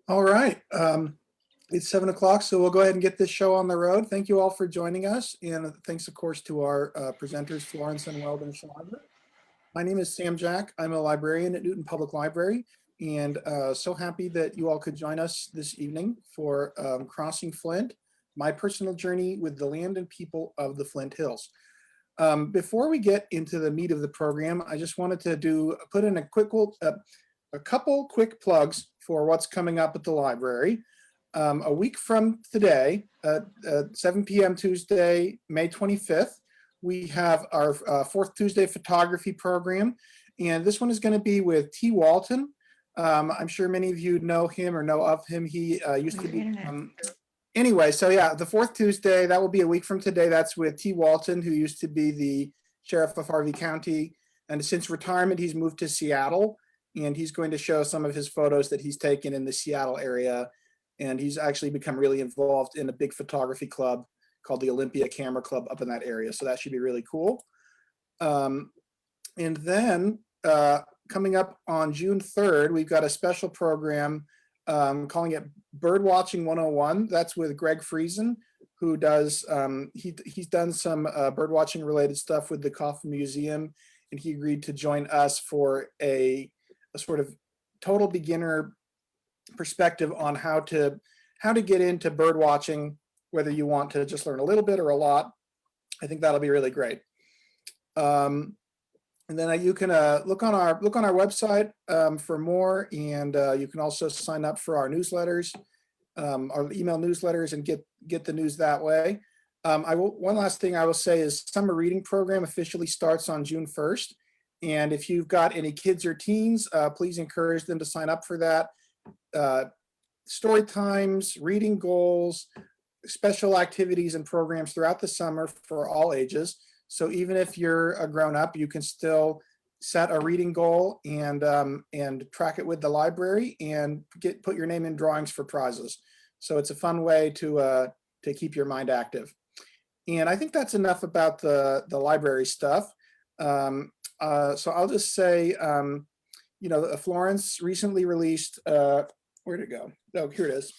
All right. It's 7 o'clock, so we'll go ahead and get this show on the road. Thank you all for joining us. And thanks, of course, to our presenters, Florence and Weldon Schloneger. My name is Sam Jack. I'm a librarian at Newton Public Library, and so happy that you all could join us this evening for Crossing Flint, my personal journey with the land and people of the Flint Hills. Before we get into the meat of the program, I just wanted to put in a couple quick plugs for what's coming up at the library. A week from today, at 7 p.m. Tuesday, May 25th, we have our fourth Tuesday photography program. And this one is going to be with T. Walton. I'm sure many of you know him or know of him. He used to be, anyway, so yeah, the fourth Tuesday, that will be a week from today. That's with T. Walton, who used to be the sheriff of Harvey County. And since retirement, he's moved to Seattle. And he's going to show some of his photos that he's taken in the Seattle area. And he's actually become really involved in a big photography club called the Olympia Camera Club up in that area. So that should be really cool. And then coming up on June 3rd, we've got a special program calling it Birdwatching 101. That's with Greg Friesen, who does, he's done some birdwatching related stuff with the Coffin Museum. And he agreed to join us for a sort of total beginner perspective on how to get into bird watching, whether you want to just learn a little bit or a lot. I think that'll be really great. And then you can look on our website for more, and you can also sign up for our newsletters, our email newsletters, and get the news that way. One last thing I will say is summer reading program officially starts on June 1st. And if you've got any kids or teens, please encourage them to sign up for that. Story times, reading goals, special activities and programs throughout the summer for all ages. So even if you're a grown-up, you can still set a reading goal and track it with the library and put your name in drawings for prizes. So it's a fun way to keep your mind active. And I think that's enough about the library stuff. So I'll just say, Florence recently released, where'd it go? Oh, here it is.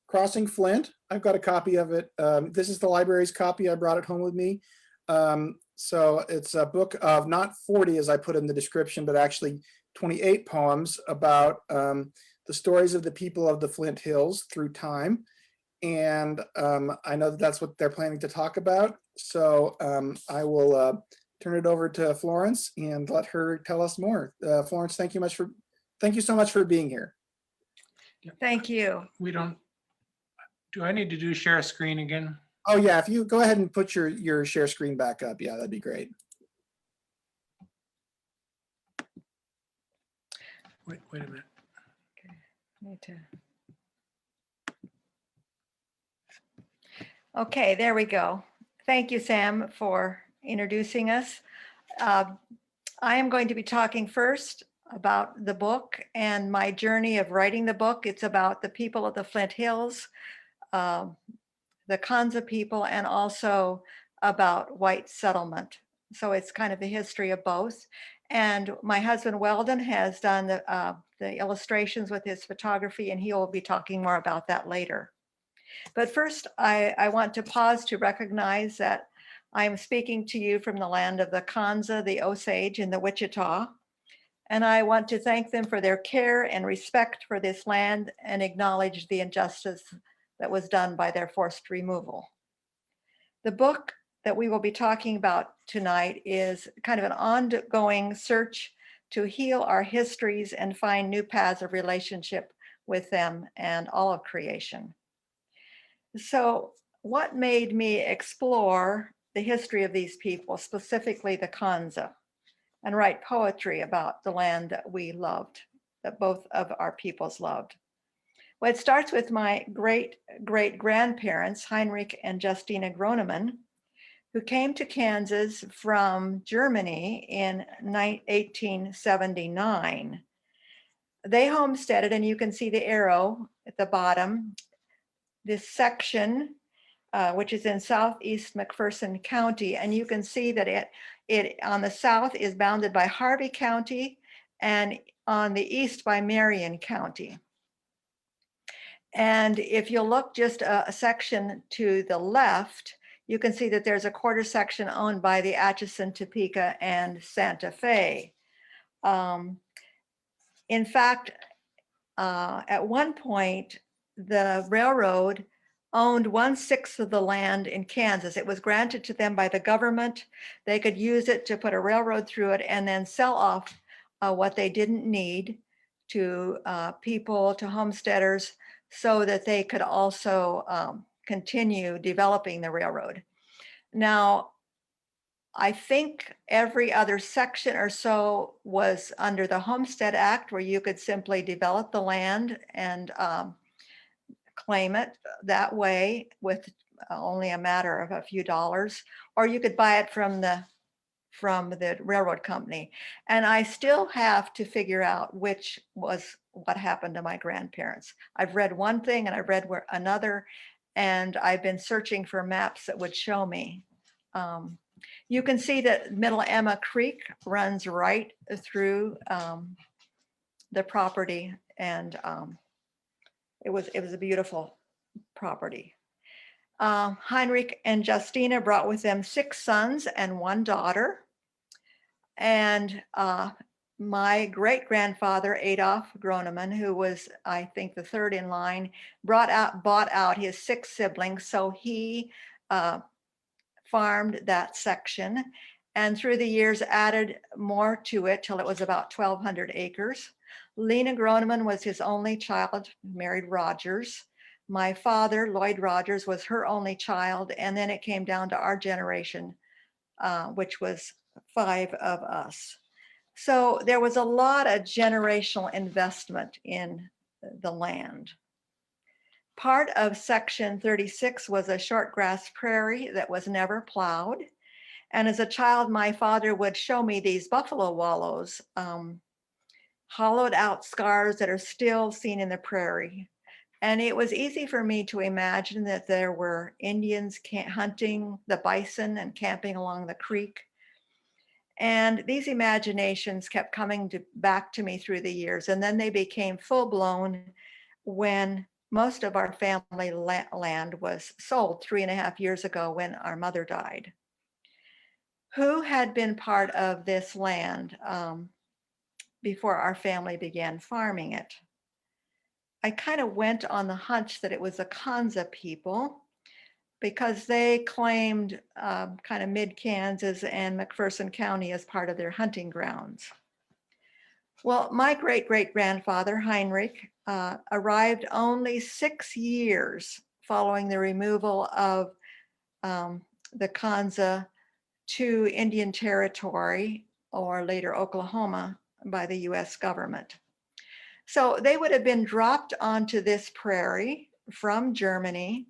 Crossing Flint. I've got a copy of it. This is the library's copy. I brought it home with me. So it's a book of not 40, as I put in the description, but actually 28 poems about the stories of the people of the Flint Hills through time. And I know that that's what they're planning to talk about. So I will turn it over to Florence and let her tell us more. Florence, thank you so much for being here. Thank you. Do I need to do share screen again? Oh yeah, if you go ahead and put your share screen back up, yeah, that'd be great. Wait a minute. Okay. Need to. Okay, there we go. Thank you, Sam, for introducing us. I am going to be talking first about the book and my journey of writing the book. It's about the people of the Flint Hills, the KANZA people, and also about white settlement. So it's kind of the history of both. And my husband Weldon has done the illustrations with his photography, and he will be talking more about that later. But first, I want to pause to recognize that I am speaking to you from the land of the KANZA, the Osage, and the Wichita. And I want to thank them for their care and respect for this land and acknowledge the injustice that was done by their forced removal. The book that we will be talking about tonight is kind of an ongoing search to heal our histories and find new paths of relationship with them and all of creation. So what made me explore the history of these people, specifically the KANZA, and write poetry about the land that we loved, that both of our peoples loved? Well, it starts with my great-great-grandparents, Heinrich and Justina Groneman, who came to Kansas from Germany in 1879. They homesteaded, and you can see the arrow at the bottom, this section, which is in southeast McPherson County, and you can see that it on the south is bounded by Harvey County and on the east by Marion County. And if you look just a section to the left, you can see that there's a quarter section owned by the Atchison, Topeka, and Santa Fe. In fact, at one point, the railroad owned 1/6 of the land in Kansas. It was granted to them by the government. They could use it to put a railroad through it and then sell off what they didn't need to people, to homesteaders, so that they could also continue developing the railroad. Now, I think every other section or so was under the Homestead Act, where you could simply develop the land and claim it that way with only a matter of a few dollars, or you could buy it from the railroad company. And I still have to figure out which was what happened to my grandparents. I've read one thing and I've read another, and I've been searching for maps that would show me. You can see that Middle Emma Creek runs right through the property, and it was a beautiful property. Heinrich and Justina brought with them 6 sons and 1 daughter. And my great-grandfather, Adolf Groneman, who was, I think, the 3rd in line, bought out his 6 siblings. So he farmed that section, and through the years added more to it till it was about 1,200 acres. Lena Groneman was his only child, married Rogers. My father, Lloyd Rogers, was her only child, and then it came down to our generation, which was 5 of us. So there was a lot of generational investment in the land. Part of Section 36 was a short grass prairie that was never plowed. And as a child, my father would show me these buffalo wallows, hollowed out scars that are still seen in the prairie. And it was easy for me to imagine that there were Indians hunting the bison and camping along the creek. And these imaginations kept coming back to me through the years. And then they became full blown when most of our family land was sold 3.5 years ago when our mother died. Who had been part of this land before our family began farming it? I kind of went on the hunch that it was the KANZA people, because they claimed kind of mid-Kansas and McPherson County as part of their hunting grounds. Well, my great-great-grandfather, Heinrich, arrived only 6 years following the removal of the KANZA to Indian Territory, or later Oklahoma, by the US government. So they would have been dropped onto this prairie from Germany.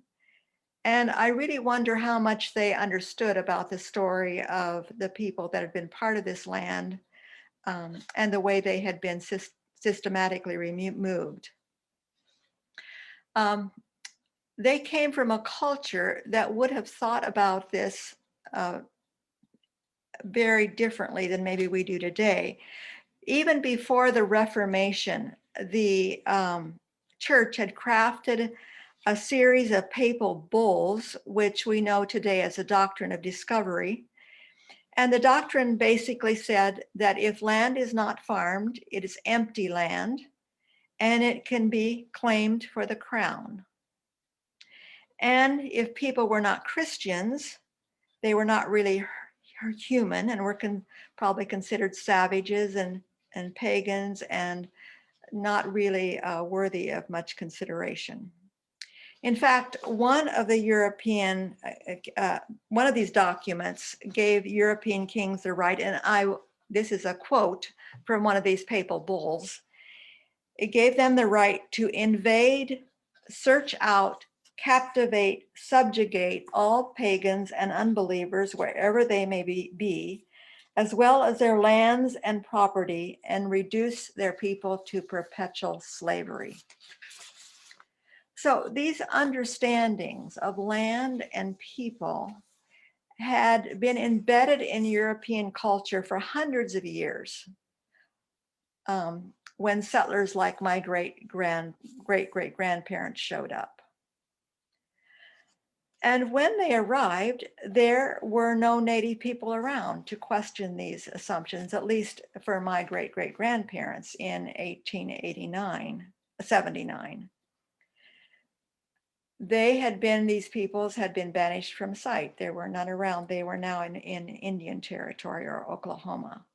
And I really wonder how much they understood about the story of the people that had been part of this land and the way they had been systematically removed. They came from a culture that would have thought about this very differently than maybe we do today. Even before the Reformation, the church had crafted a series of papal bulls, which we know today as the Doctrine of Discovery. And the doctrine basically said that if land is not farmed, it is empty land, and it can be claimed for the crown. And if people were not Christians, they were not really human and were probably considered savages and pagans and not really worthy of much consideration. In fact, one of these documents gave European kings the right, and this is a quote from one of these papal bulls. It gave them the right to invade, search out, captivate, subjugate all pagans and unbelievers wherever they may be, as well as their lands and property, and reduce their people to perpetual slavery. So these understandings of land and people had been embedded in European culture for hundreds of years. when settlers like my great-great-grandparents showed up. And when they arrived, there were no Native people around to question these assumptions, at least for my great-great-grandparents in 79. These peoples had been banished from sight. There were none around. They were now in Indian Territory or Oklahoma.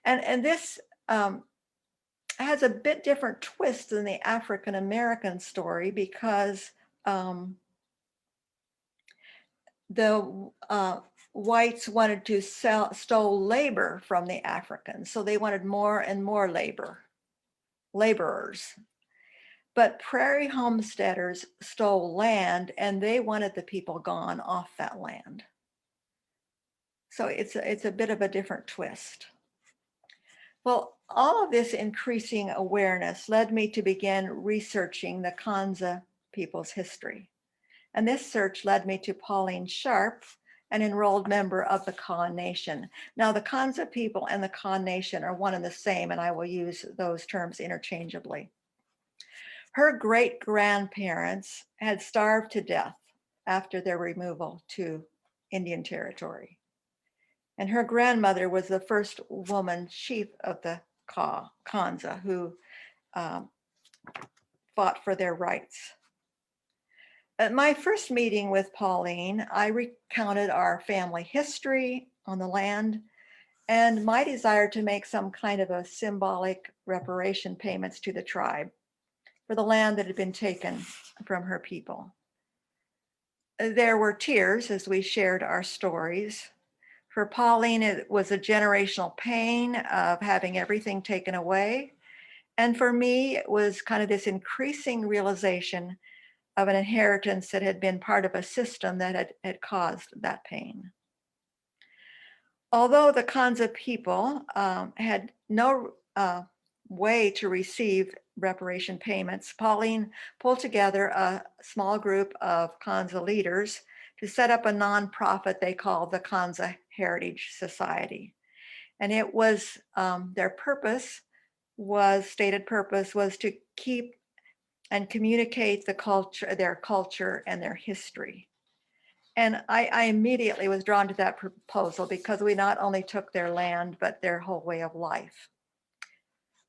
And this has a bit different twist than the African American story because the whites wanted to stole labor from the Africans. So they wanted more and more laborers. But prairie homesteaders stole land and they wanted the people gone off that land. So it's a bit of a different twist. Well, all of this increasing awareness led me to begin researching the KANZA people's history. And this search led me to Pauline Sharp, an enrolled member of the Kaw Nation. Now, the KANZA people and the Kaw Nation are one and the same, and I will use those terms interchangeably. Her great-grandparents had starved to death after their removal to Indian Territory. And her grandmother was the first woman chief of the KANZA who fought for their rights. At my first meeting with Pauline, I recounted our family history on the land and my desire to make some kind of a symbolic reparation payments to the tribe for the land that had been taken from her people. There were tears as we shared our stories. For Pauline, it was a generational pain of having everything taken away. And for me, it was kind of this increasing realization of an inheritance that had been part of a system that had caused that pain. Although the KANZA people had no way to receive reparation payments, Pauline pulled together a small group of KANZA leaders to set up a nonprofit they called the KANZA Heritage Society. And it was their stated purpose was to keep and communicate their culture and their history. And I immediately was drawn to that proposal because we not only took their land, but their whole way of life.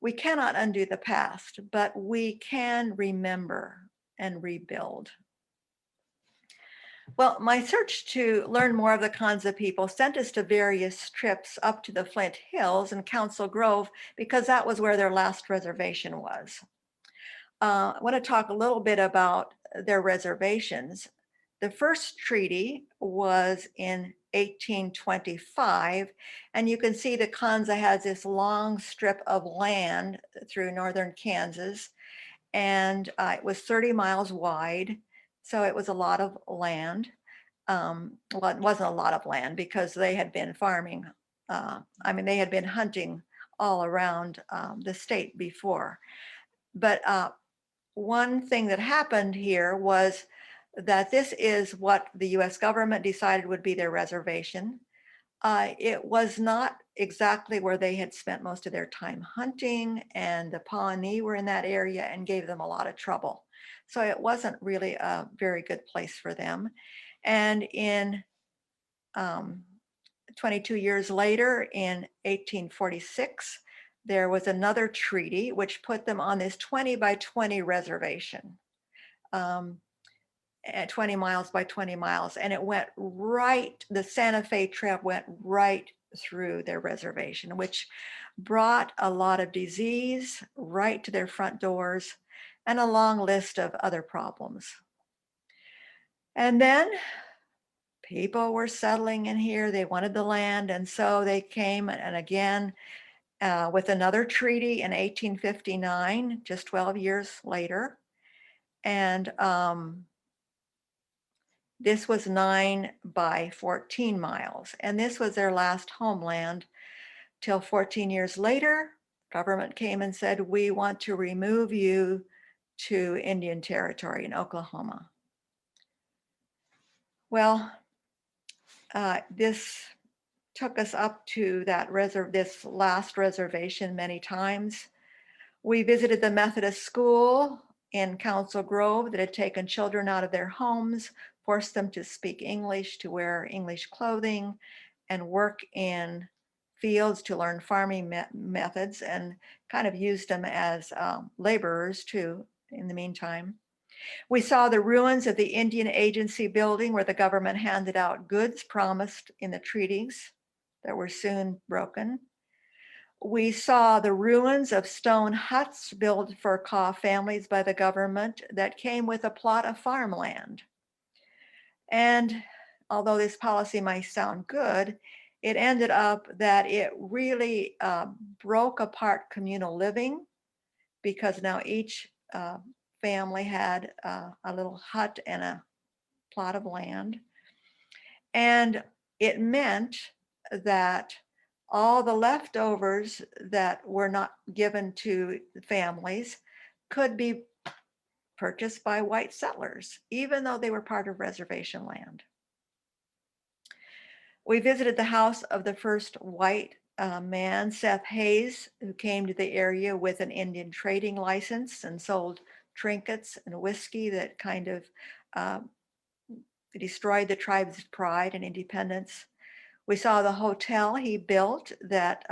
We cannot undo the past, but we can remember and rebuild. Well, my search to learn more of the KANZA people sent us to various trips up to the Flint Hills and Council Grove because that was where their last reservation was. I want to talk a little bit about their reservations. The first treaty was in 1825, and you can see the KANZA has this long strip of land through northern Kansas, and it was 30 miles wide, so it was a lot of land. Well, it wasn't a lot of land because they had been farming. They had been hunting all around the state before. But one thing that happened here was that this is what the US government decided would be their reservation. It was not exactly where they had spent most of their time hunting, and the Pawnee were in that area and gave them a lot of trouble. So it wasn't really a very good place for them. And in 22 years later, in 1846, there was another treaty which put them on this 20 by 20 reservation, at 20 miles by 20 miles. And it went right, the Santa Fe Trail went right through their reservation, which brought a lot of disease right to their front doors and a long list of other problems. And then people were settling in here. They wanted the land. And so they came and again with another treaty in 1859, just 12 years later. And this was 9 by 14 miles. And this was their last homeland till 14 years later, government came and said, we want to remove you to Indian Territory in Oklahoma. Well, this took us up to that this last reservation many times. We visited the Methodist school in Council Grove that had taken children out of their homes, forced them to speak English, to wear English clothing, and work in fields to learn farming methods, and kind of used them as laborers too in the meantime. We saw the ruins of the Indian Agency building where the government handed out goods promised in the treaties that were soon broken. We saw the ruins of stone huts built for Kaw families by the government that came with a plot of farmland. And although this policy might sound good, it ended up that it really broke apart communal living, because now each family had a little hut and a plot of land. And it meant that all the leftovers that were not given to families could be purchased by white settlers, even though they were part of reservation land. We visited the house of the first white man, Seth Hayes, who came to the area with an Indian trading license and sold trinkets and whiskey that kind of destroyed the tribe's pride and independence. We saw the hotel he built that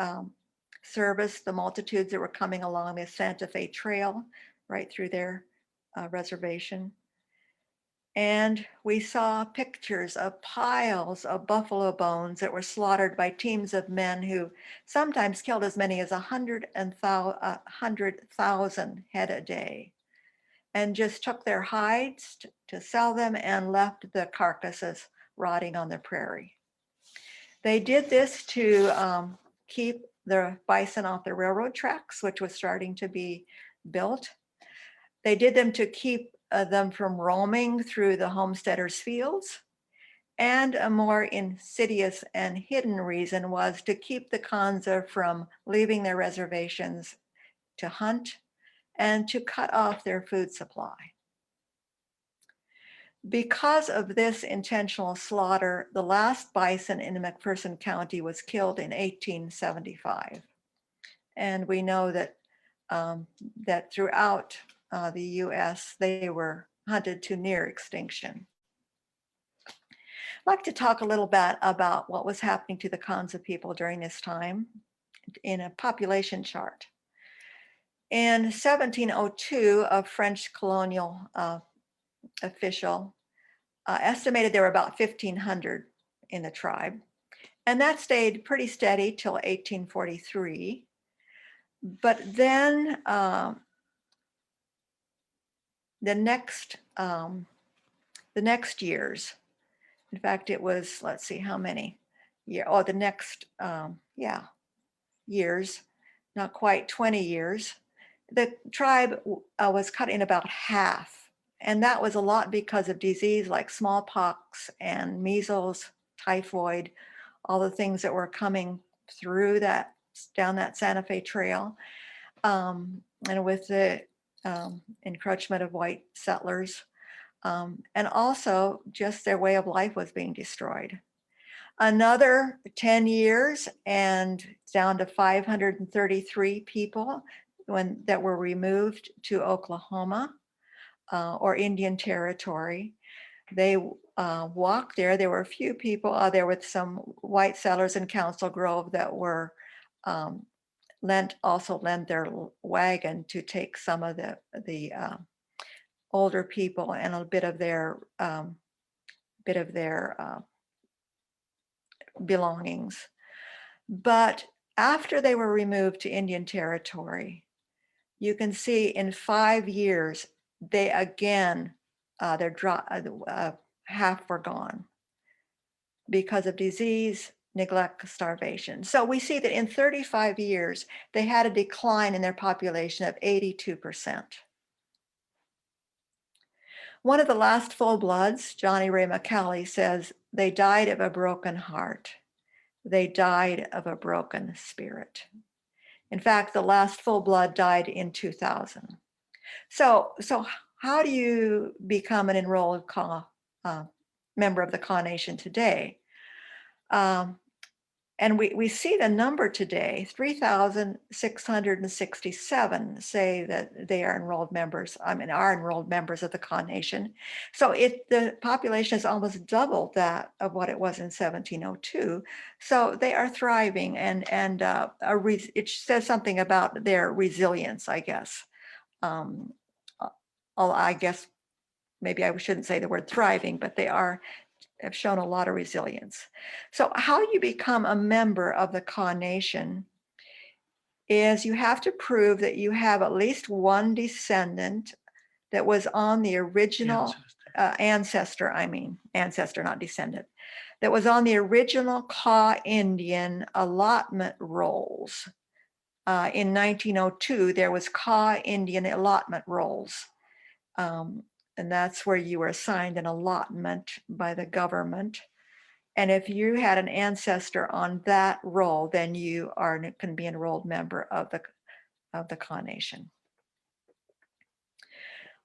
serviced the multitudes that were coming along the Santa Fe Trail right through their reservation. And we saw pictures of piles of buffalo bones that were slaughtered by teams of men who sometimes killed as many as 100,000 head a day, and just took their hides to sell them and left the carcasses rotting on the prairie. They did this to keep the bison off the railroad tracks, which was starting to be built. They did them to keep them from roaming through the homesteaders' fields. And a more insidious and hidden reason was to keep the Kanza from leaving their reservations to hunt and to cut off their food supply. Because of this intentional slaughter, the last bison in McPherson County was killed in 1875. And we know that, that throughout the US, they were hunted to near extinction. I'd like to talk a little bit about what was happening to the Kanza people during this time in a population chart. In 1702, a French colonial official estimated there were about 1,500 in the tribe. And that stayed pretty steady till 1843. But then the next years, in fact, it was, let's see how many years, the next, years, not quite 20 years, the tribe was cut in about half. And that was a lot because of disease like smallpox and measles, typhoid, all the things that were coming through that, down that Santa Fe Trail. And with the encroachment of white settlers. And also just their way of life was being destroyed. Another 10 years and down to 533 people that were removed to Oklahoma or Indian Territory. They walked there. There were a few people there with some white settlers in Council Grove that were also lent their wagon to take some of the older people and a bit of their belongings. But after they were removed to Indian Territory, you can see in 5 years, they again, half were gone because of disease, neglect, starvation. So we see that in 35 years, they had a decline in their population of 82%. One of the last full bloods, Johnny Ray McCallie, says, they died of a broken heart. They died of a broken spirit. In fact, the last full blood died in 2000. So how do you become an enrolled member of the Kaw Nation today? And we see the number today, 3,667 say that they are enrolled members, are enrolled members of the Kaw Nation. So the population is almost double that of what it was in 1702. So they are thriving, and it says something about their resilience, I guess. I guess maybe I shouldn't say the word thriving, but they have shown a lot of resilience. So how you become a member of the Kaw Nation is you have to prove that you have at least one descendant that was on the original ancestor, not descendant, that was on the original Kaw Indian allotment rolls. In 1902, there was Kaw Indian allotment rolls. And that's where you were assigned an allotment by the government. And if you had an ancestor on that roll, then you can be an enrolled member of the Kaw Nation.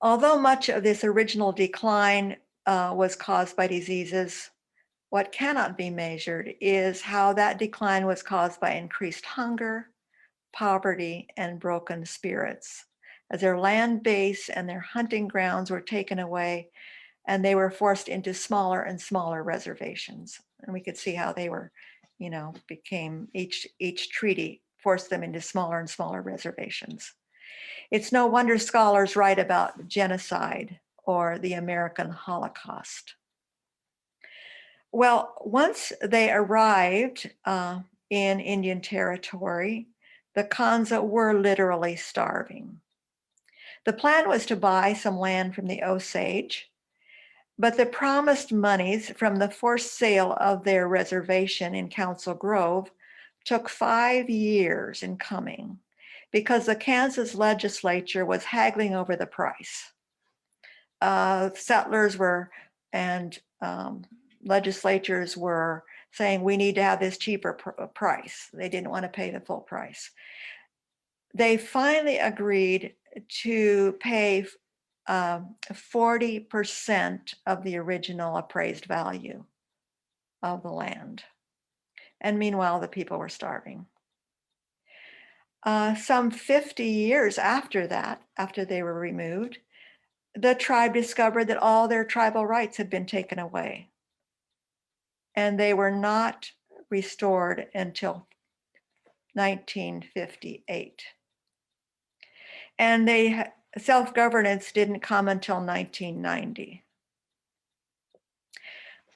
Although much of this original decline was caused by diseases, what cannot be measured is how that decline was caused by increased hunger, poverty, and broken spirits, as their land base and their hunting grounds were taken away, and they were forced into smaller and smaller reservations. And we could see how they were, became each treaty forced them into smaller and smaller reservations. It's no wonder scholars write about genocide or the American Holocaust. Well, once they arrived in Indian Territory, the Kanza were literally starving. The plan was to buy some land from the Osage, but the promised monies from the forced sale of their reservation in Council Grove took 5 years in coming because the Kansas legislature was haggling over the price. Settlers and legislatures were saying, we need to have this cheaper price. They didn't want to pay the full price. They finally agreed to pay 40% of the original appraised value of the land. And meanwhile, the people were starving. Some 50 years after that, after they were removed, the tribe discovered that all their tribal rights had been taken away. And they were not restored until 1958. And self-governance didn't come until 1990.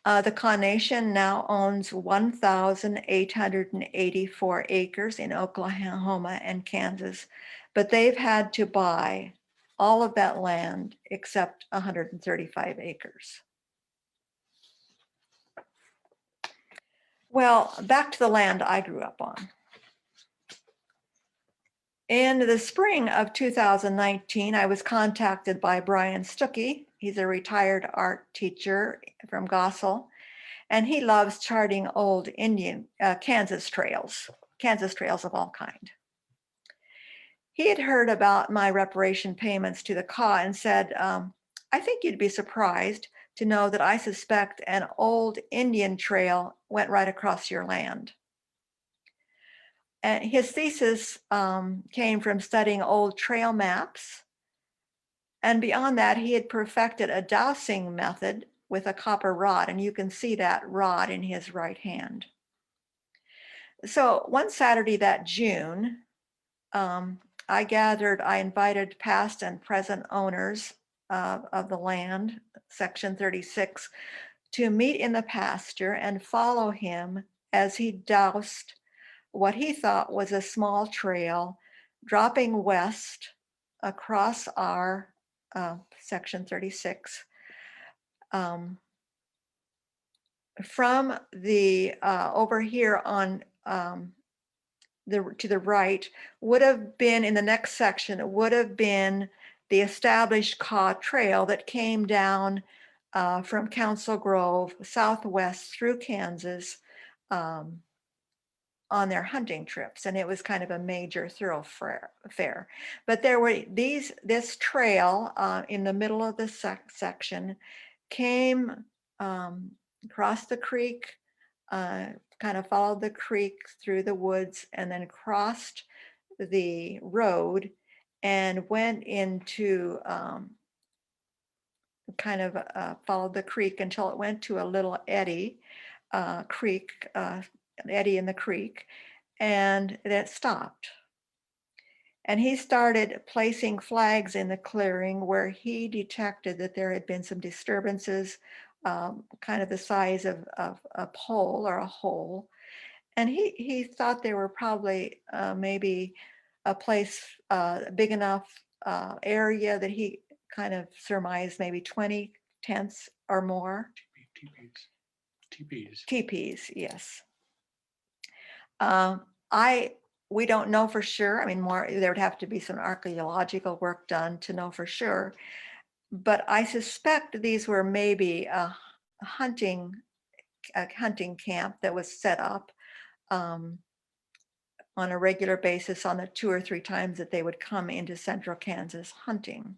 The Kaw Nation now owns 1,884 acres in Oklahoma and Kansas, but they've had to buy all of that land except 135 acres. Well, back to the land I grew up on. In the spring of 2019, I was contacted by Brian Stuckey. He's a retired art teacher from Gossel, and he loves charting old Kansas trails of all kind. He had heard about my reparation payments to the Kaw and said, I think you'd be surprised to know that I suspect an old Indian trail went right across your land. And his thesis came from studying old trail maps. And beyond that, he had perfected a dowsing method with a copper rod, and you can see that rod in his right hand. So one Saturday that June, I invited past and present owners of the land, section 36, to meet in the pasture and follow him as he doused what he thought was a small trail dropping west across our section 36 from the over here on to the right would have been in the next section. It would have been the established Kaw Trail that came down from Council Grove southwest through Kansas on their hunting trips, and it was kind of a major thoroughfare. But there were this trail in the middle of the section came across the creek, kind of followed the creek through the woods and then crossed the road and went into followed the creek until it went to a little eddy creek, an eddy in the creek, and that stopped. And he started placing flags in the clearing where he detected that there had been some disturbances, kind of the size of a pole or a hole. And he thought there were probably maybe a place, big enough area that he kind of surmised maybe 20 tents or more. Teepees, yes. We don't know for sure. I mean, there would have to be some archaeological work done to know for sure. But I suspect these were maybe a hunting camp that was set up on a regular basis on the 2 or 3 times that they would come into central Kansas hunting.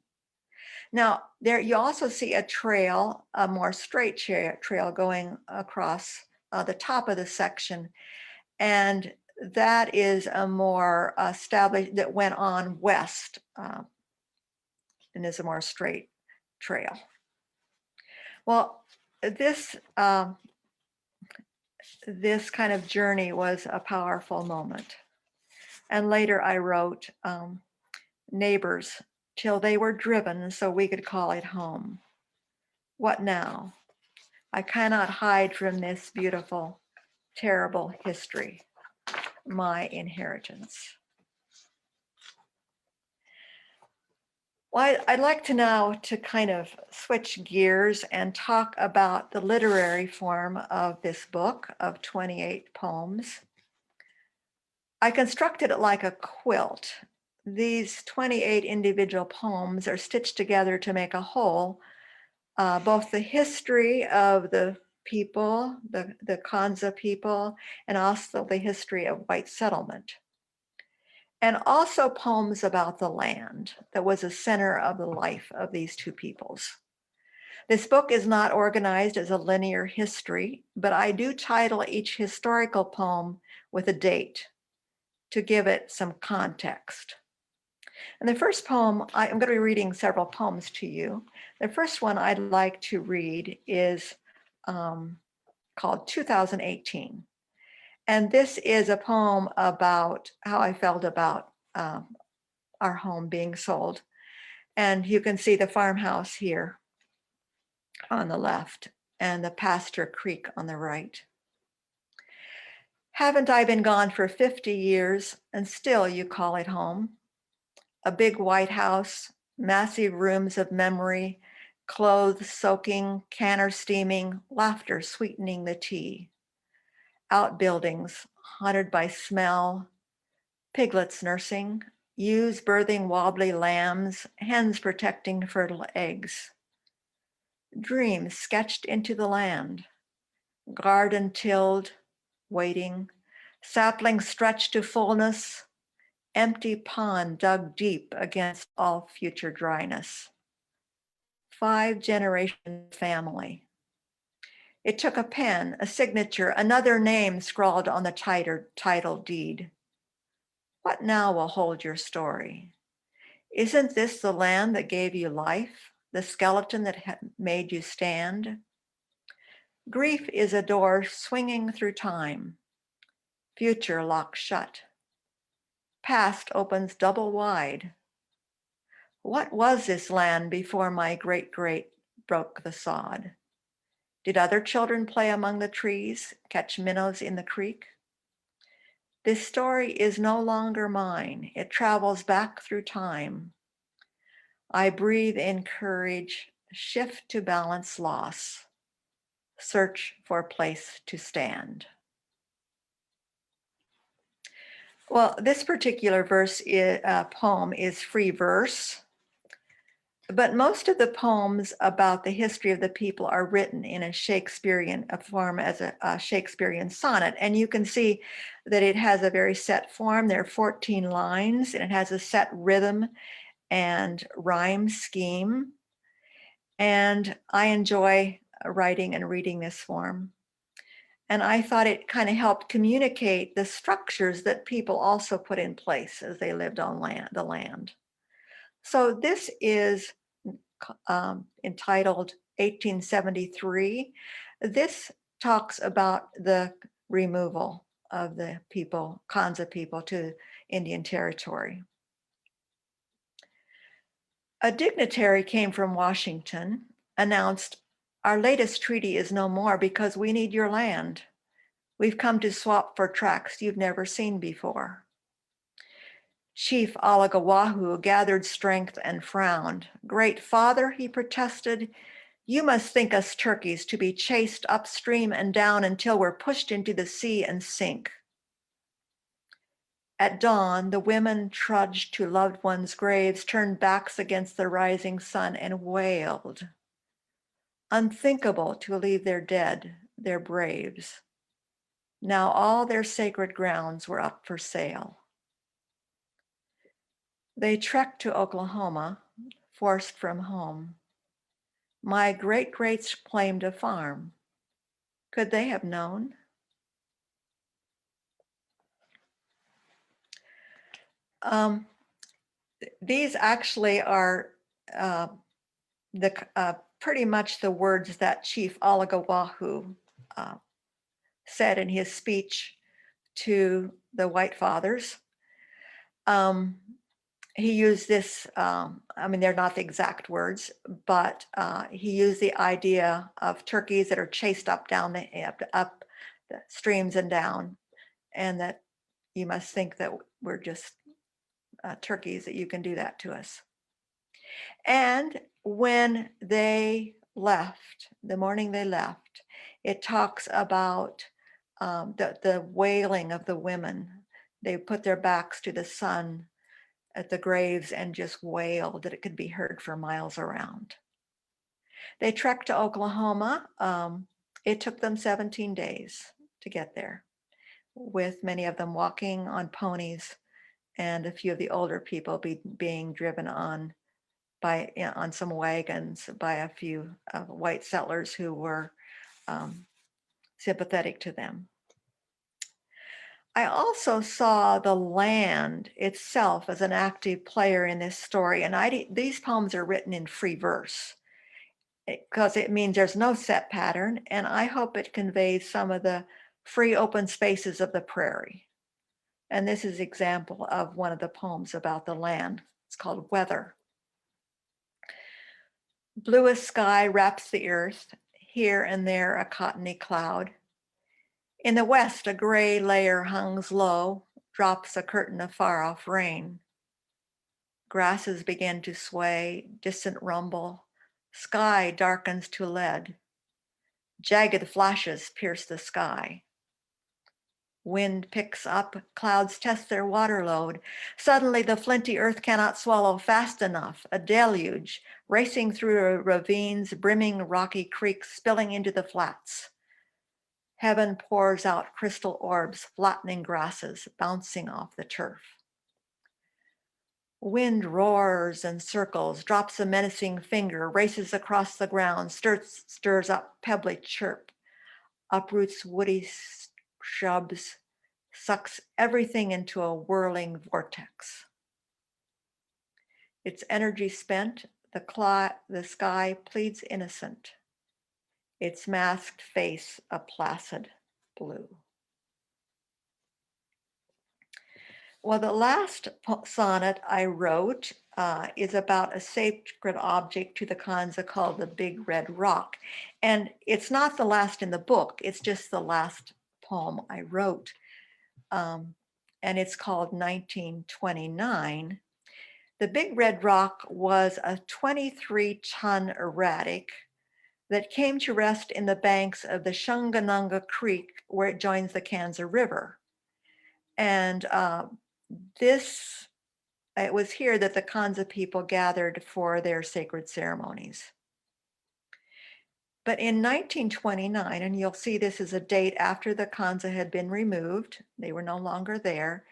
Now, there you also see a trail, a more straight trail going across the top of the section. And that is a more established, that went on west and is a more straight trail. Well, this kind of journey was a powerful moment. And later I wrote, neighbors, till they were driven so we could call it home. What now? I cannot hide from this beautiful, terrible history, my inheritance. Well, I'd like to now to kind of switch gears and talk about the literary form of this book of 28 poems. I constructed it like a quilt. These 28 individual poems are stitched together to make a whole, both the history of the people, the KANZA people, and also the history of white settlement. And also poems about the land that was a center of the life of these two peoples. This book is not organized as a linear history, but I do title each historical poem with a date to give it some context. And the first poem, I'm going to be reading several poems to you. The first one I'd like to read is called 2018. And this is a poem about how I felt about our home being sold. And you can see the farmhouse here on the left and the Pasture Creek on the right. Haven't I been gone for 50 years and still you call it home? A big white house, massive rooms of memory, clothes soaking, canner steaming, laughter sweetening the tea. Outbuildings haunted by smell, piglets nursing, ewes birthing wobbly lambs, hens protecting fertile eggs. Dreams sketched into the land, garden tilled, waiting, sapling stretched to fullness, empty pond dug deep against all future dryness. 5-generation family. It took a pen, a signature, another name scrawled on the title deed. What now will hold your story? Isn't this the land that gave you life, the skeleton that made you stand? Grief is a door swinging through time, future locked shut. Past opens double wide. What was this land before my great-great broke the sod? Did other children play among the trees, catch minnows in the creek? This story is no longer mine. It travels back through time. I breathe in courage, shift to balance loss, search for a place to stand. Well, this particular poem is free verse, but most of the poems about the history of the people are written in a Shakespearean form as a Shakespearean sonnet. And you can see that it has a very set form. There are 14 lines and it has a set rhythm and rhyme scheme. And I enjoy writing and reading this form. And I thought it kind of helped communicate the structures that people also put in place as they lived on the land. So this is entitled 1873. This talks about the removal of the people, KANZA people, to Indian Territory. A dignitary came from Washington, announced, "Our latest treaty is no more because we need your land. We've come to swap for tracts you've never seen before." Chief Alagawahu gathered strength and frowned. "Great Father," he protested, "you must think us turkeys to be chased upstream and down until we're pushed into the sea and sink." At dawn, the women trudged to loved ones' graves, turned backs against the rising sun, and wailed. Unthinkable to leave their dead, their braves. Now all their sacred grounds were up for sale. They trekked to Oklahoma, forced from home. My great-greats claimed a farm. Could they have known? These actually are pretty much the words that Chief Alagawahu said in his speech to the White Fathers. He used this, I mean, they're not the exact words, but he used the idea of turkeys that are chased up the streams and down, and that you must think that we're just turkeys, that you can do that to us. And when they left, the morning they left, it talks about the wailing of the women. They put their backs to the sun at the graves and just wailed that it could be heard for miles around. They trekked to Oklahoma. It took them 17 days to get there, with many of them walking on ponies and a few of the older people being driven on some wagons by a few white settlers who were sympathetic to them. I also saw the land itself as an active player in this story, and these poems are written in free verse because it means there's no set pattern, and I hope it conveys some of the free open spaces of the prairie. And this is an example of one of the poems about the land. It's called Weather. Bluest sky wraps the earth, here and there a cottony cloud. In the west, a gray layer hangs low, drops a curtain of far-off rain. Grasses begin to sway, distant rumble. Sky darkens to lead. Jagged flashes pierce the sky. Wind picks up, clouds test their water load. Suddenly, the flinty earth cannot swallow fast enough. A deluge, racing through ravines, brimming rocky creeks, spilling into the flats. Heaven pours out crystal orbs, flattening grasses, bouncing off the turf. Wind roars and circles, drops a menacing finger, races across the ground, stirs up pebbly chirp, uproots woody shrubs, sucks everything into a whirling vortex. Its energy spent, the sky pleads innocent, its masked face a placid blue. Well, the last sonnet I wrote is about a sacred object to the Kanza called the Big Red Rock. And it's not the last in the book, it's just the last poem I wrote. And it's called 1929. The Big Red Rock was a 23-ton erratic that came to rest in the banks of the Shunganunga Creek, where it joins the Kanza River. And it was here that the Kanza people gathered for their sacred ceremonies. But in 1929, and you'll see this is a date after the Kanza had been removed, they were no longer there,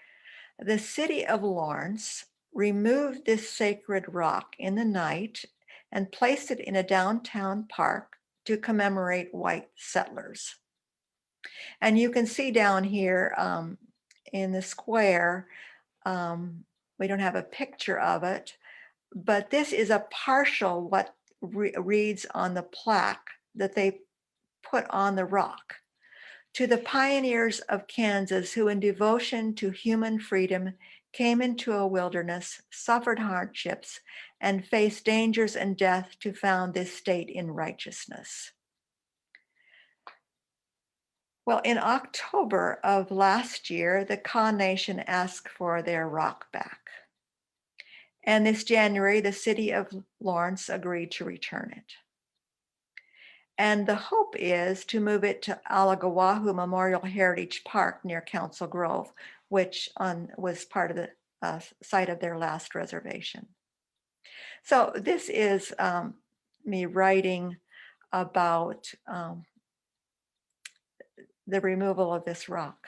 the city of Lawrence removed this sacred rock in the night and placed it in a downtown park to commemorate white settlers. And you can see down here in the square, we don't have a picture of it, but this is a partial what reads on the plaque that they put on the rock. To the pioneers of Kansas who in devotion to human freedom came into a wilderness, suffered hardships, and faced dangers and death to found this state in righteousness. Well, in October of last year, the Kaw Nation asked for their rock back. And this January, the city of Florence agreed to return it. And the hope is to move it to Alagawahu Memorial Heritage Park near Council Grove, which was part of the site of their last reservation. So this is me writing about the removal of this rock.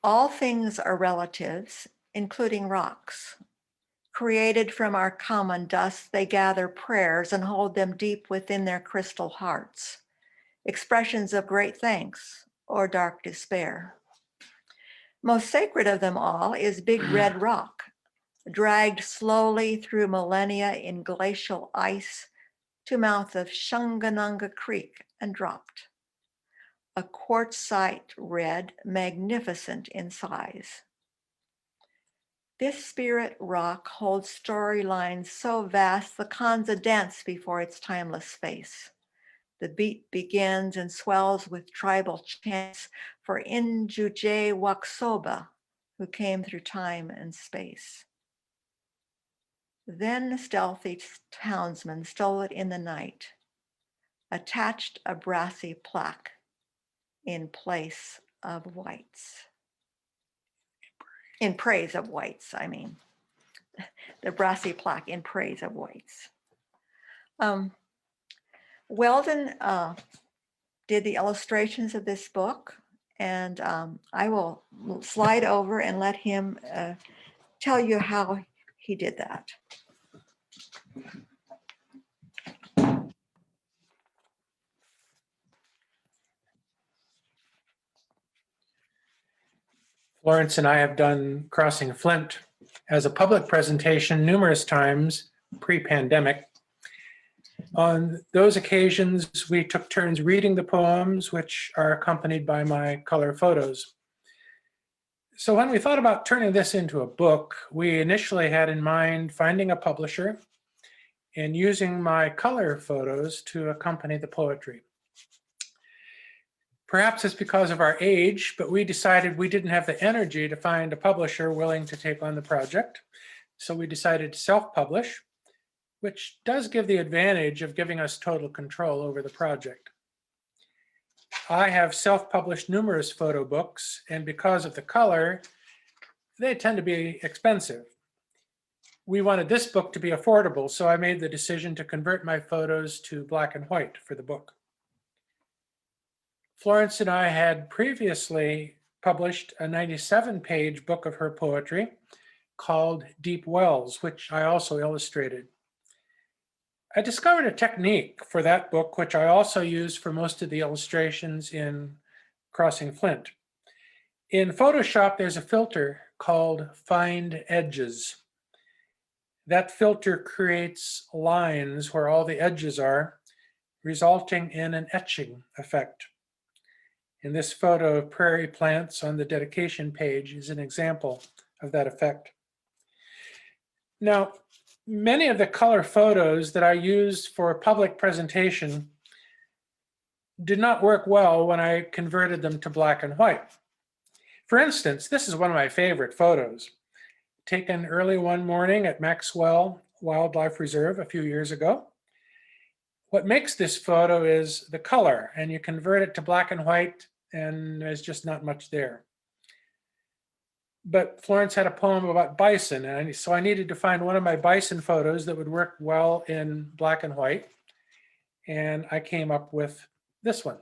All things are relatives, including rocks. Created from our common dust, they gather prayers and hold them deep within their crystal hearts, expressions of great thanks or dark despair. Most sacred of them all is Big Red Rock, dragged slowly through millennia in glacial ice to mouth of Shunganunga Creek and dropped. A quartzite red, magnificent in size. This spirit rock holds storylines so vast the Kanza dance before its timeless face. The beat begins and swells with tribal chants for Injuje Waksoba, who came through time and space. Then stealthy townsman stole it in the night, attached a brassy plaque in place of whites. In praise of whites, I mean. The brassy plaque in praise of whites. Weldon did the illustrations of this book, and I will slide over and let him tell you how he did that. Florence and I have done Crossing Flint as a public presentation numerous times pre-pandemic. On those occasions, we took turns reading the poems, which are accompanied by my color photos. So when we thought about turning this into a book, we initially had in mind finding a publisher and using my color photos to accompany the poetry. Perhaps it's because of our age, but we decided we didn't have the energy to find a publisher willing to take on the project. So we decided to self-publish, which does give the advantage of giving us total control over the project. I have self-published numerous photo books, and because of the color, they tend to be expensive. We wanted this book to be affordable, so I made the decision to convert my photos to black and white for the book. Florence and I had previously published a 97-page book of her poetry called Deep Wells, which I also illustrated. I discovered a technique for that book, which I also used for most of the illustrations in Crossing Flint. In Photoshop, there's a filter called Find Edges. That filter creates lines where all the edges are, resulting in an etching effect. And this photo of prairie plants on the dedication page is an example of that effect. Now, many of the color photos that I used for public presentation did not work well when I converted them to black and white. For instance, this is one of my favorite photos, taken early one morning at Maxwell Wildlife Reserve a few years ago. What makes this photo is the color, and you convert it to black and white, and there's just not much there. But Florence had a poem about bison, and so I needed to find one of my bison photos that would work well in black and white, and I came up with this one.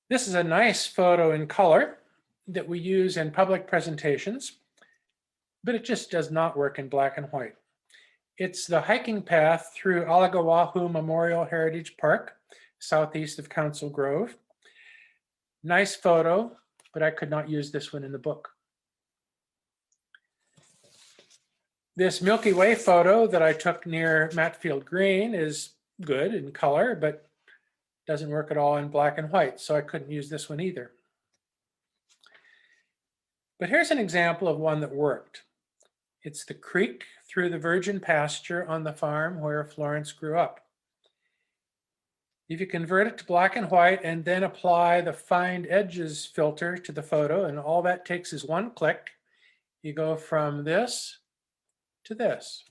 This is a nice photo in color that we use in public presentations, but it just does not work in black and white. It's the hiking path through Alagawahu Memorial Heritage Park, southeast of Council Grove. Nice photo, but I could not use this one in the book. This Milky Way photo that I took near Matfield Green is good in color, but doesn't work at all in black and white, so I couldn't use this one either. But here's an example of one that worked. It's the creek through the virgin pasture on the farm where Florence grew up. If you convert it to black and white and then apply the Find Edges filter to the photo, and all that takes is one click, you go from this to this.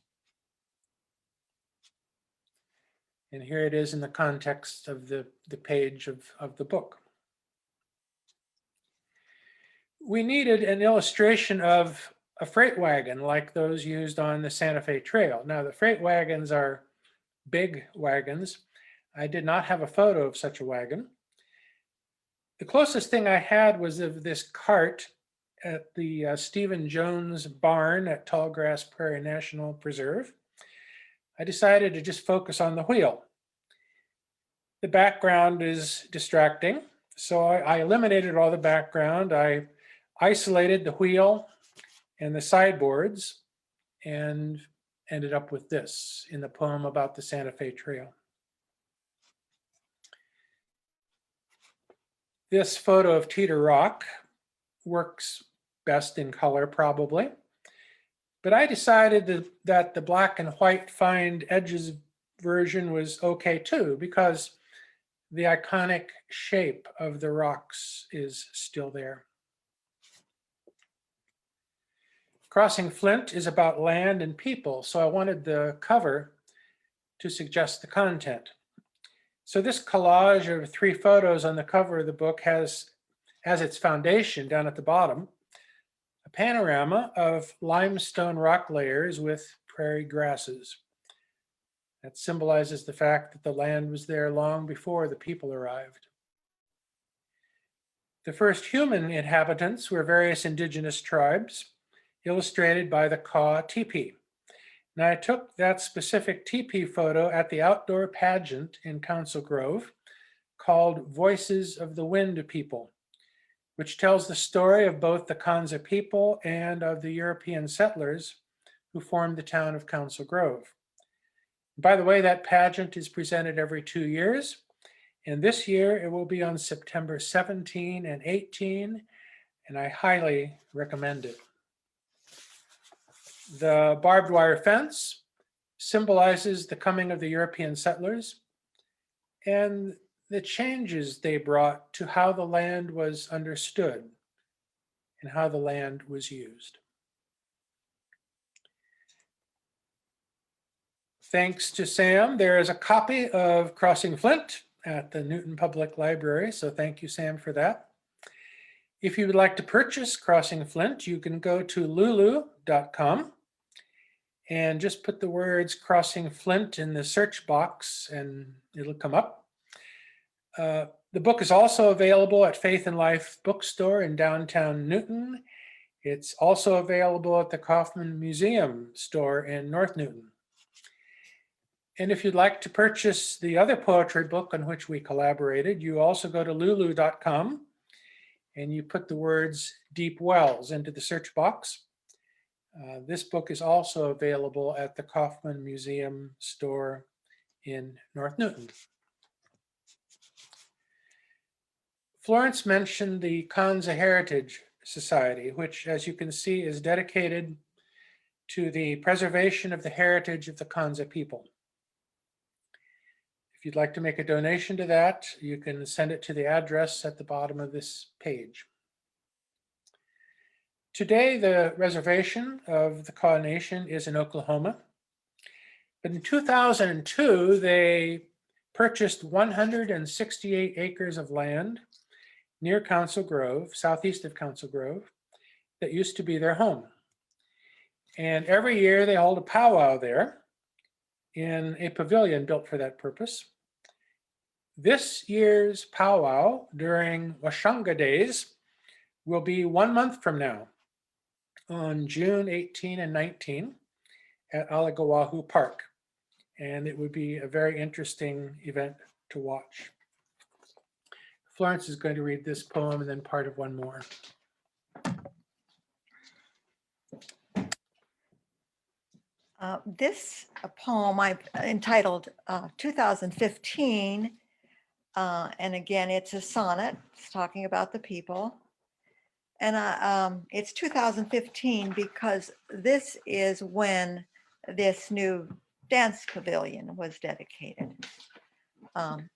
And here it is in the context of the page of the book. We needed an illustration of a freight wagon like those used on the Santa Fe Trail. Now, the freight wagons are big wagons. I did not have a photo of such a wagon. The closest thing I had was of this cart at the Stephen Jones barn at Tallgrass Prairie National Preserve. I decided to just focus on the wheel. The background is distracting, so I eliminated all the background. I isolated the wheel and the sideboards and ended up with this in the poem about the Santa Fe Trail. This photo of Teeter Rock works best in color, probably. But I decided that the black and white Find Edges version was okay too, because the iconic shape of the rocks is still there. Crossing Flint is about land and people, so I wanted the cover to suggest the content. So this collage of 3 photos on the cover of the book has, as its foundation down at the bottom, a panorama of limestone rock layers with prairie grasses. That symbolizes the fact that the land was there long before the people arrived. The first human inhabitants were various indigenous tribes, illustrated by the Kaw teepee. Now, I took that specific teepee photo at the outdoor pageant in Council Grove called Voices of the Wind People, which tells the story of both the KANZA people and of the European settlers who formed the town of Council Grove. By the way, that pageant is presented every 2 years, and this year it will be on September 17 and 18, and I highly recommend it. The barbed wire fence symbolizes the coming of the European settlers and the changes they brought to how the land was understood and how the land was used. Thanks to Sam, there is a copy of Crossing Flint at the Newton Public Library, so thank you, Sam, for that. If you would like to purchase Crossing Flint, you can go to lulu.com and just put the words Crossing Flint in the search box and it'll come up. The book is also available at Faith and Life Bookstore in downtown Newton. It's also available at the Kaufman Museum store in North Newton. And if you'd like to purchase the other poetry book on which we collaborated, you also go to lulu.com and you put the words Deep Wells into the search box. This book is also available at the Kaufman Museum store in North Newton. Florence mentioned the KANZA Heritage Society, which, as you can see, is dedicated to the preservation of the heritage of the KANZA people. If you'd like to make a donation to that, you can send it to the address at the bottom of this page. Today, the reservation of the Kaw Nation is in Oklahoma. But in 2002, they purchased 168 acres of land near Council Grove, southeast of Council Grove, that used to be their home. And every year they hold a powwow there in a pavilion built for that purpose. This year's powwow during Washanga Days will be 1 month from now, on June 18 and 19, at Alagawahu Park. And it would be a very interesting event to watch. Florence is going to read this poem and then part of one more. This poem I've entitled 2015, and again, it's a sonnet. It's talking about the people. And it's 2015 because this is when this new dance pavilion was dedicated.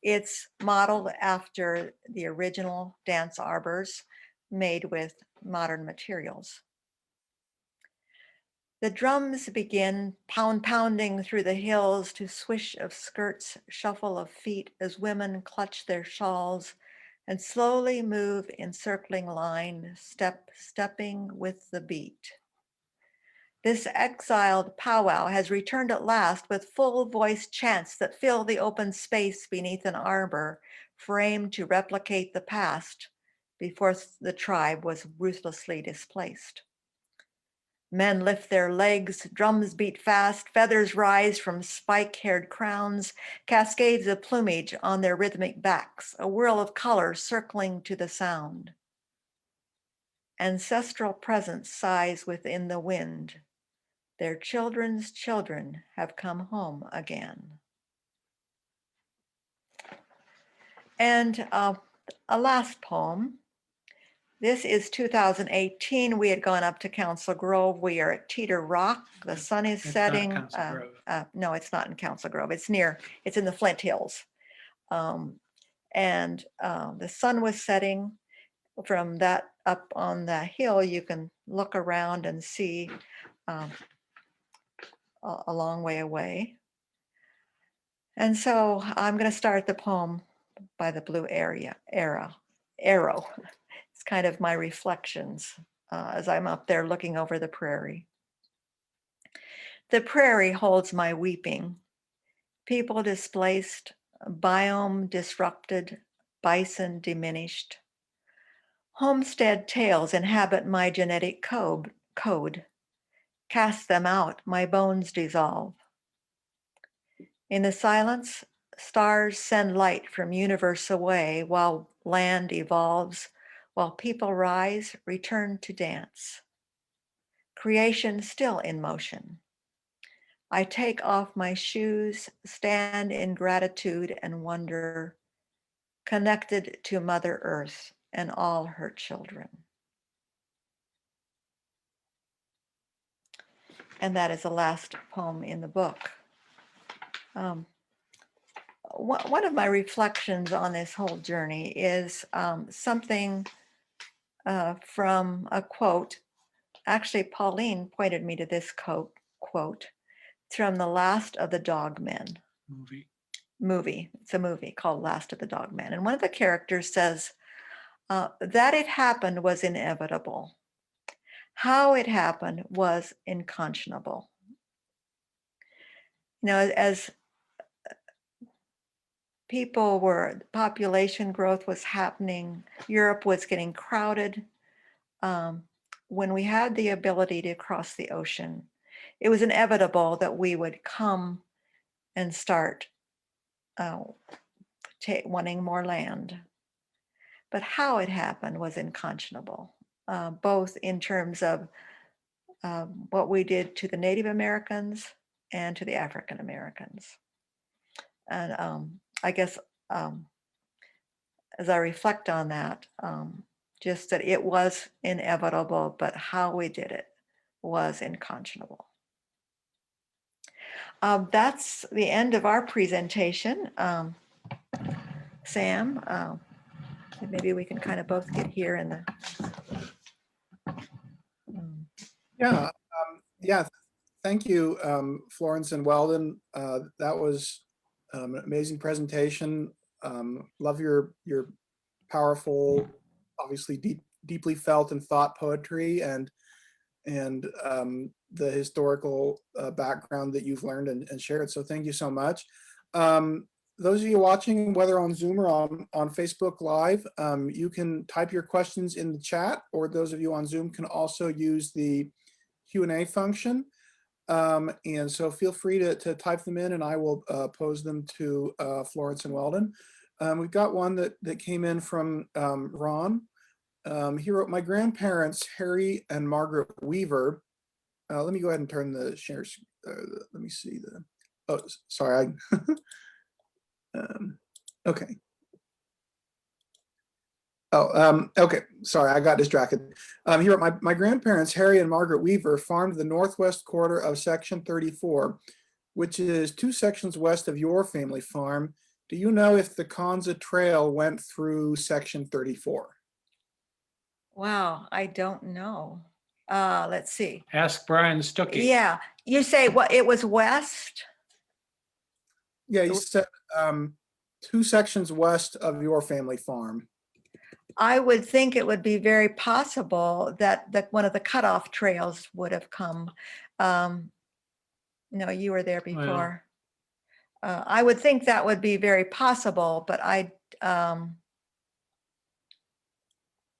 It's modeled after the original dance arbors made with modern materials. The drums begin pounding through the hills to swish of skirts, shuffle of feet as women clutch their shawls and slowly move in circling line, stepping with the beat. This exiled powwow has returned at last with full-voiced chants that fill the open space beneath an arbor framed to replicate the past before the tribe was ruthlessly displaced. Men lift their legs, drums beat fast, feathers rise from spike-haired crowns, cascades of plumage on their rhythmic backs, a whirl of color circling to the sound. Ancestral presence sighs within the wind. Their children's children have come home again. And a last poem. This is 2018. We had gone up to Council Grove. We are at Teeter Rock. The sun is It's not setting. Council Grove. No, it's not in Council Grove. It's in the Flint Hills. And the sun was setting. From that up on the hill, you can look around and see a long way away. And so I'm going to start the poem by the blue arrow. It's kind of my reflections as I'm up there looking over the prairie. The prairie holds my weeping. People displaced, biome disrupted, bison diminished. Homestead tales inhabit my genetic code. Cast them out, my bones dissolve. In the silence, stars send light from universe away while land evolves, while people rise, return to dance. Creation still in motion. I take off my shoes, stand in gratitude and wonder, connected to Mother Earth and all her children. And that is the last poem in the book. One of my reflections on this whole journey is something from a quote. Actually, Pauline pointed me to this quote from The Last of the Dogmen movie. It's a movie called Last of the Dogmen. And one of the characters says that it happened was inevitable. How it happened was unconscionable. You know, as population growth was happening, Europe was getting crowded. When we had the ability to cross the ocean, it was inevitable that we would come and start wanting more land. But how it happened was unconscionable, both in terms of what we did to the Native Americans and to the African Americans. And I guess as I reflect on that, just that it was inevitable, but how we did it was unconscionable. That's the end of our presentation. Sam, maybe we can kind of both get here in the. Yeah. Thank you, Florence and Weldon. That was an amazing presentation. Love your powerful, obviously deeply felt and thought poetry and the historical background that you've learned and shared. So thank you so much. Those of you watching, whether on Zoom or on Facebook Live, you can type your questions in the chat, or those of you on Zoom can also use the Q&A function. And so feel free to type them in and I will pose them to Florence and Weldon. We've got one that came in from Ron. He wrote, my grandparents, Harry and Margaret Weaver. Let me go ahead and turn the shares. Let me see the, oh, sorry. Okay. Oh, okay. Sorry, I got distracted. He wrote, my grandparents, Harry and Margaret Weaver, farmed the northwest quarter of Section 34, which is 2 sections west of your family farm. Do you know if the KANZA Trail went through Section 34? Wow, I don't know. Let's see. Ask Brian Stuckey. Yeah, you say what, it was west? Yeah, he said 2 sections west of your family farm. I would think it would be very possible that one of the cutoff trails would have come. No, you were there before. I would think that would be very possible, but I'm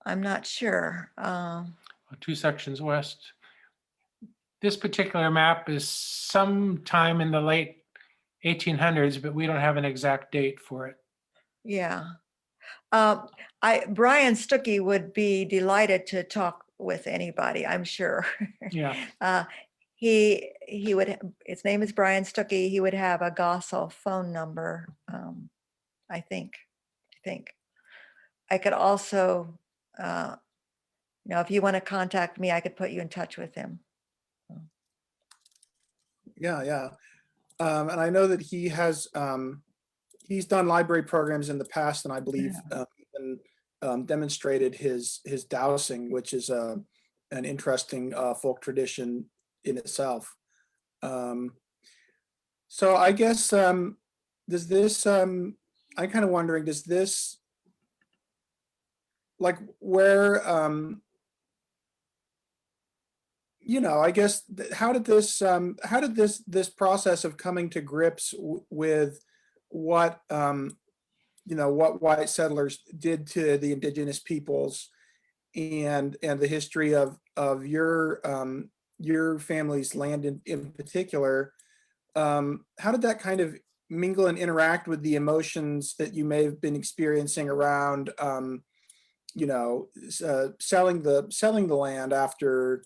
not sure. 2 sections west. This particular map is sometime in the late 1800s, but we don't have an exact date for it. Yeah. Brian Stuckey would be delighted to talk with anybody, I'm sure. Yeah. He would, his name is Brian Stuckey. He would have a Gossel phone number. I think. I could also, if you want to contact me, I could put you in touch with him. Yeah. And I know that he has, he's done library programs in the past, and I believe even demonstrated his dowsing, which is an interesting folk tradition in itself. So I guess, does this, I'm kind of wondering, does this, like where, I guess, how did this process of coming to grips with what, what white settlers did to the indigenous peoples and the history of your family's land in particular, how did that kind of mingle and interact with the emotions that you may have been experiencing around, selling the land after,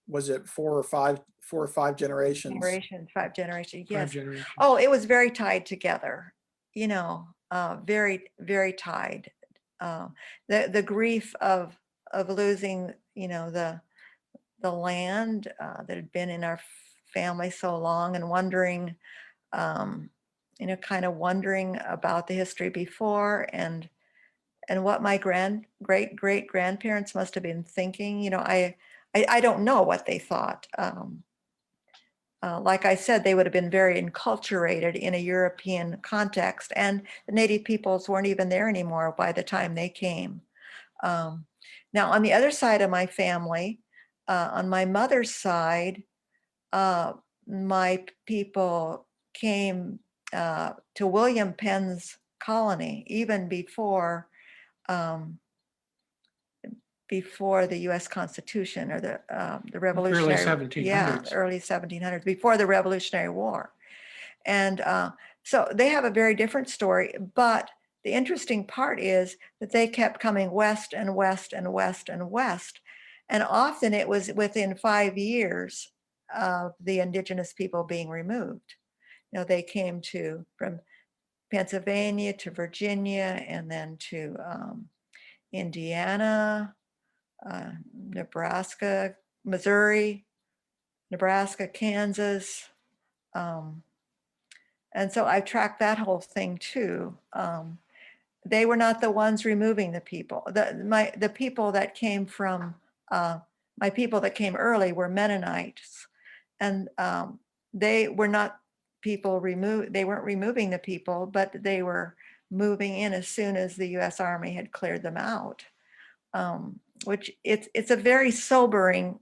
was it 4 or 5 generations? 5 generations, yes. 5 generations. Oh, it was very tied together, very, very tied. The grief of losing, the land that had been in our family so long, and wondering, kind of wondering about the history before, and what my great grandparents must have been thinking. I don't know what they thought. Like I said, they would have been very enculturated in a European context, and the native peoples weren't even there anymore by the time they came. Now, on the other side of my family, on my mother's side, my people came to William Penn's colony even before the U.S. Constitution, or the Revolutionary, early 1700s. Yeah, the early 1700s, before the Revolutionary War. And so they have a very different story, but the interesting part is that they kept coming west and west and west and west. And often it was within 5 years of the indigenous people being removed. They came from Pennsylvania to Virginia, and then to Indiana, Nebraska, Missouri, Nebraska, Kansas. And so I tracked that whole thing too. They were not the ones removing the people. The people that came from, my people that came early were Mennonites, and they were not people removed. They weren't removing the people, but they were moving in as soon as the U.S. Army had cleared them out. Which it's a very sobering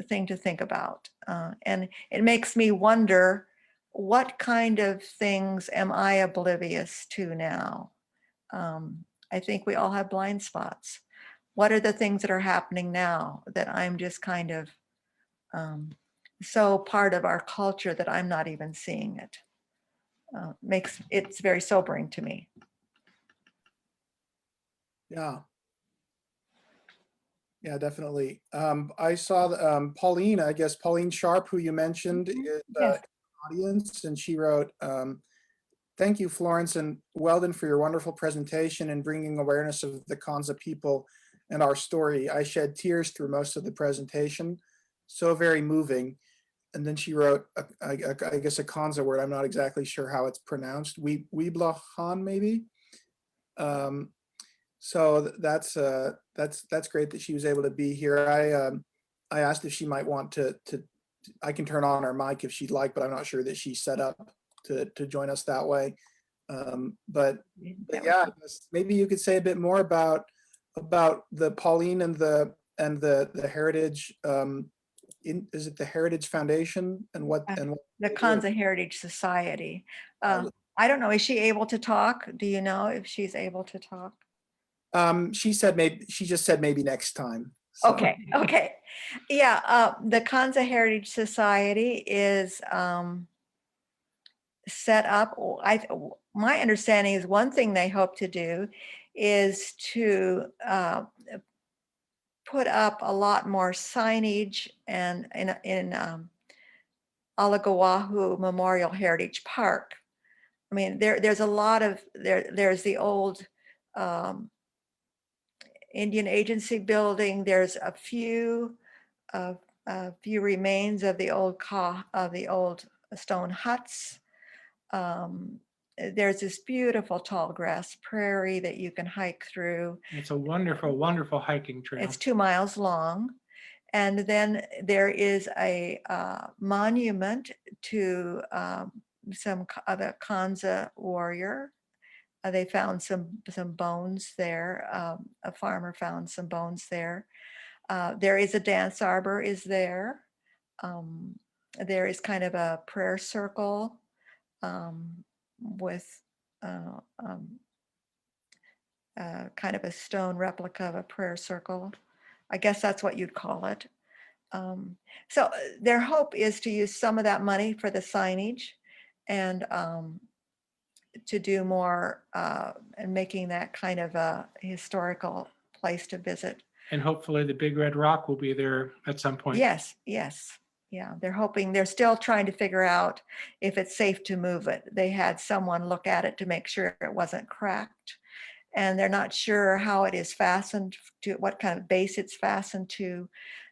thing to think about. And it makes me wonder, what kind of things am I oblivious to now? I think we all have blind spots. What are the things that are happening now that I'm just kind of so part of our culture that I'm not even seeing it. It's very sobering to me. Yeah. Yeah, definitely. I saw Pauline, I guess Pauline Sharp, who you mentioned, is in Yes. the audience, and she wrote, thank you, Florence and Weldon, for your wonderful presentation and bringing awareness of the KANZA people and our story. I shed tears through most of the presentation. So very moving. And then she wrote, I guess, a KANZA word. I'm not exactly sure how it's pronounced. Weeblahan, maybe. So that's great that she was able to be here. I asked if she might want to. I can turn on her mic if she'd like, but I'm not sure that she's set up to join us that way. But yeah, I guess maybe you could say a bit more about the Pauline and the Heritage. Is it the Heritage Foundation and what The KANZA Heritage Society. I don't know. Is she able to talk? Do you know if she's able to talk? She said maybe. She just said maybe next time. So. Okay. Yeah, the KANZA Heritage Society is set up. My understanding is one thing they hope to do is to put up a lot more signage and in Alagawahu Memorial Heritage Park. I mean, there's a lot of there's the old Indian Agency building. There's a few remains of the old stone huts. There's this beautiful tall grass prairie that you can hike through. It's a wonderful, wonderful hiking trail. It's 2 miles long. And then there is a monument to some other KANZA warrior. They found some bones there. A farmer found some bones there. There is a dance arbor is there. There is kind of a prayer circle with kind of a stone replica of a prayer circle. I guess that's what you'd call it. So their hope is to use some of that money for the signage and to do more and making that kind of a historical place to visit. And hopefully the Big Red Rock will be there at some point. Yes. Yeah, they're still trying to figure out if it's safe to move it. They had someone look at it to make sure it wasn't cracked. And they're not sure how it is fastened to, what kind of base it's fastened to.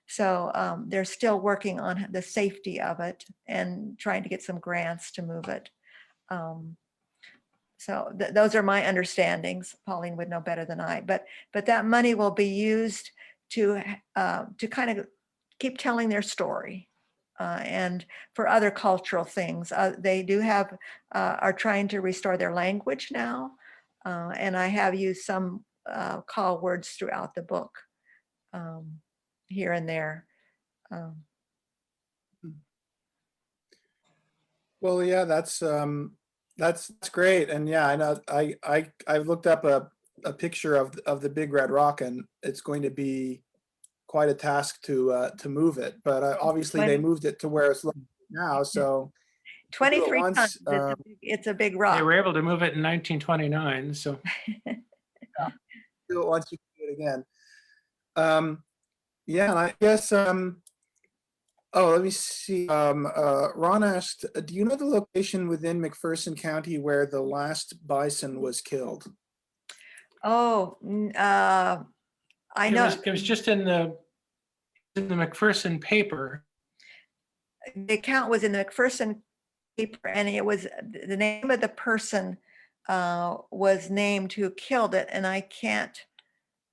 So they're still working on the safety of it and trying to get some grants to move it. So those are my understandings. Pauline would know better than I, but that money will be used to kind of keep telling their story and for other cultural things. They do have, are trying to restore their language now. And I have used some call words throughout the book here and there. Well, yeah, that's great, and yeah, I know I looked up a picture of the Big Red Rock, and it's going to be quite a task to move it. But obviously they moved it to where it's looking now, so 23 once, tons. It's a big rock. They were able to move it in 1929, so. Yeah, do it once, you can do it again. Yeah, and I guess let me see. Ron asked, do you know the location within McPherson County where the last bison was killed? Oh, I know. It was just in the McPherson paper. The account was in the McPherson paper, and it was the name of the person was named who killed it, and I can't.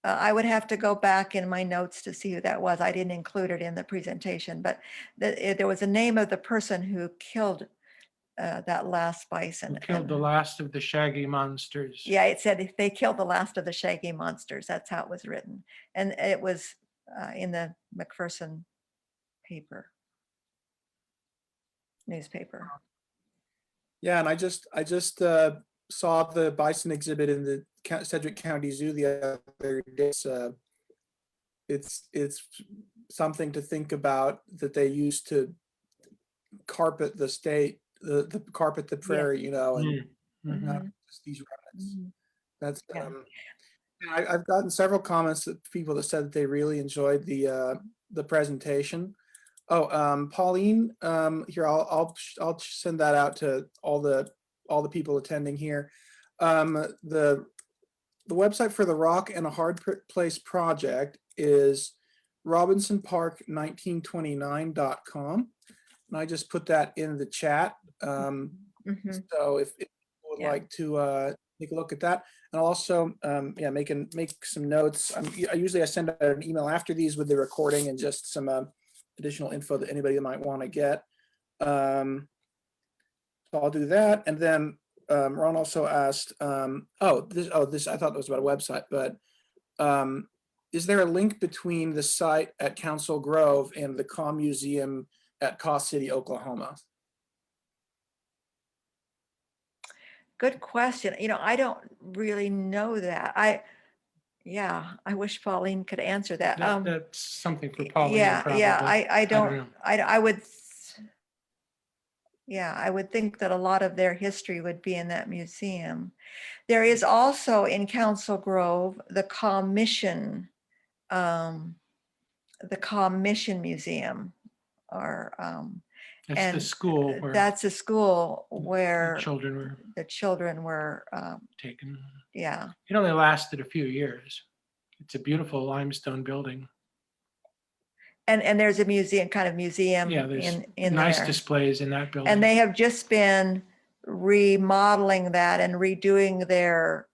I would have to go back in my notes to see who that was. I didn't include it in the presentation, but there was a name of the person who killed that last bison. Who killed the last of the shaggy monsters. Yeah, it said if they killed the last of the shaggy monsters. That's how it was written, and it was in the McPherson paper, newspaper. Yeah, and I just saw the bison exhibit in the Sedgwick County Zoo the other day. It's something to think about that they used to carpet the state, the carpet the prairie, and have Mhm. just these remnants. Mhm. That's Yeah. I've gotten several comments that people that said that they really enjoyed the presentation. Oh, Pauline, here I'll send that out to all the people attending here. The website for the Rock and a Hard Place project is robinsonpark1929.com, and I just put that in the chat. Mhm. So if people would Yeah. like to take a look at that, and I'll also make some notes. I usually send out an email after these with the recording and just some additional info that anybody might want to get. So I'll do that, and then Ron also asked, this I thought it was about a website, but is there a link between the site at Council Grove and the Comm Museum at Caw City, Oklahoma? Good question. I don't really know that. I wish Pauline could answer that. That's something for Pauline, Yeah, probably. I don't, know. I would, I would think that a lot of their history would be in that museum. There is also in Council Grove, the Commission Museum, or That's the and school where that's a school the where children were the children were, taken. yeah. It only lasted a few years. It's a beautiful limestone building. And there's a museum, kind of museum Yeah, there's in nice there. displays in that building. And they have just been remodeling that and redoing their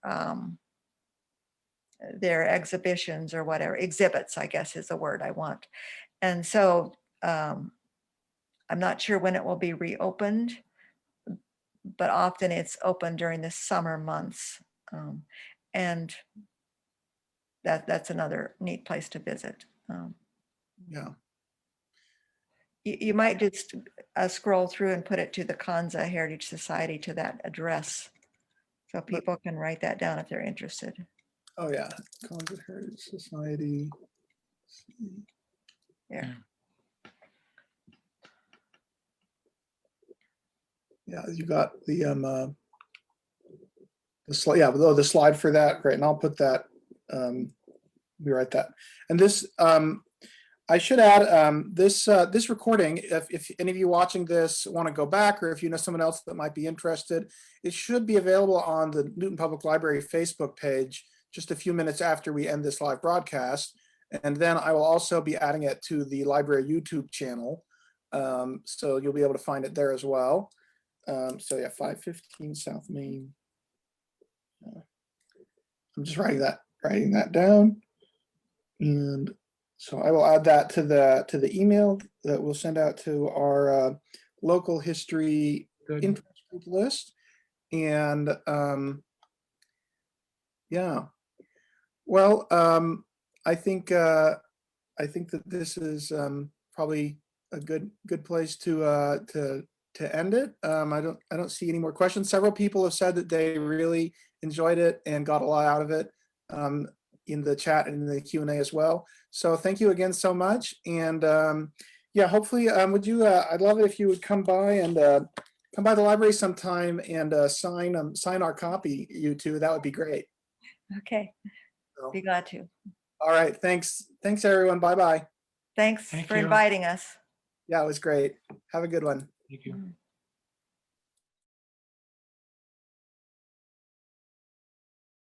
exhibitions or whatever, exhibits, I guess is the word I want. And so I'm not sure when it will be reopened, but often it's open during the summer months. And that's another neat place to visit. Yeah. You might just scroll through and put it to the KANZA Heritage Society, to that address, so people can write that down if they're interested. Oh yeah, Kansas Heritage Society. Yeah. Yeah, you got the slide. Yeah, the slide for that. Great, and I'll put that. We write that. And this, I should add, this recording. If any of you watching this want to go back, or if you know someone else that might be interested, it should be available on the Newton Public Library Facebook page just a few minutes after we end this live broadcast. And then I will also be adding it to the library YouTube channel. So you'll be able to find it there as well. So yeah, 515 South Main. I'm just writing that down. And so I will add that to the email that we'll send out to our local history interest group list. And yeah, well, I think that this is probably a good place to end it. I don't see any more questions. Several people have said that they really enjoyed it and got a lot out of it in the chat and in the Q&A as well. So thank you again so much. And yeah, hopefully, I'd love it if you would come by and come by the library sometime and sign our copy, you two. That would be great. Okay, So, be glad to. all right, thanks everyone. Bye-bye. Thanks Thank for you. inviting us. Yeah, it was great. Have a good one. Thank you.